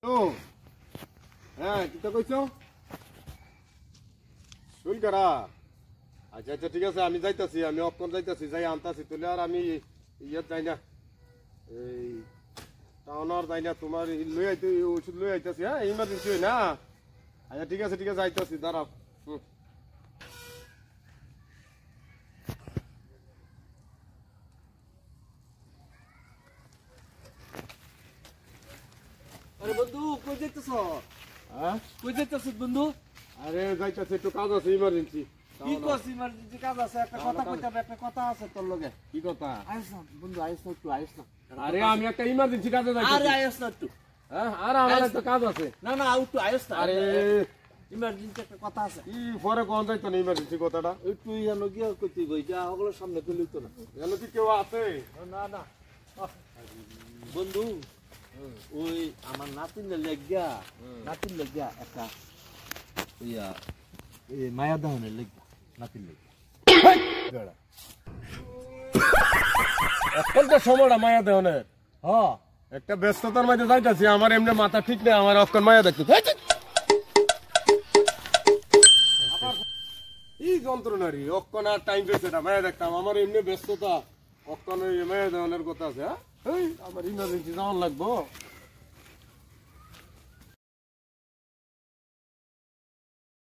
তো হ্যাঁ কি কইছো শুন করা আচ্ছা আচ্ছা ঠিক আছে আমি যাইতাছি আমি অক্ষণ যাইতাছি যাই আনতাছি তুলে আর আমি ইয়ে যাই না এই টাউনার যাই না তোমার লই আইতে ওষুধ লই আইতাছি হ্যাঁ ইমার্জেন্সি না আচ্ছা ঠিক আছে আইতাছি দাঁড়াও আরে বন্ধু কই যাইতেছ? হ্যাঁ কই যাইতেছ বন্ধু? আরে যাইতাছি একটু কাজ আছে ইমার্জেন্সি কি করছিস? ইমার্জেন্সি কাজ আছে, একটা কথা কইতে হবে, একটা কথা আছে তোর লগে। কি কথা আইস না বন্ধু, আইস না একটু, আইস না। আরে আমি একটা ইমার্জেন্সি কাজে আরে যাইতাছি আইস না একটু। হ্যাঁ আর আমার একটা কাজ আছে না না একটু আইস না। আরে ইমার্জেন্সি একটা কথা আছে। কি পরে কোন যাইতো না ইমার্জেন্সি কথাটা একটু জানো কি কইতে বই যা ওগুলো সামনে তুলি তো না। জানো কি কেউ আছে না না বন্ধু, ওই আমার নাতিনের লেগিয়া একটা ইয়া এই মায়া দহনের লেগিয়া নাতিন লেগিয়া। এখন তো সময়টা মায়া দেওয়ানের হ্যাঁ একটা ব্যস্ততার মধ্যে যাইতাছি আমার এমনি মাথা ঠিক নেই আমার অক্ষণ মায়া দেখতে এই যন্ত্রণারি অক্ষণ আর টাইম পেয়েছে না মায়া দেখতাম আমার এমনি ব্যস্ততা অক্ষণ মায়া দেওয়ানের কথা আছে হ্যাঁ আমার ইমার্জেন্সি যাওয়ার লাগবো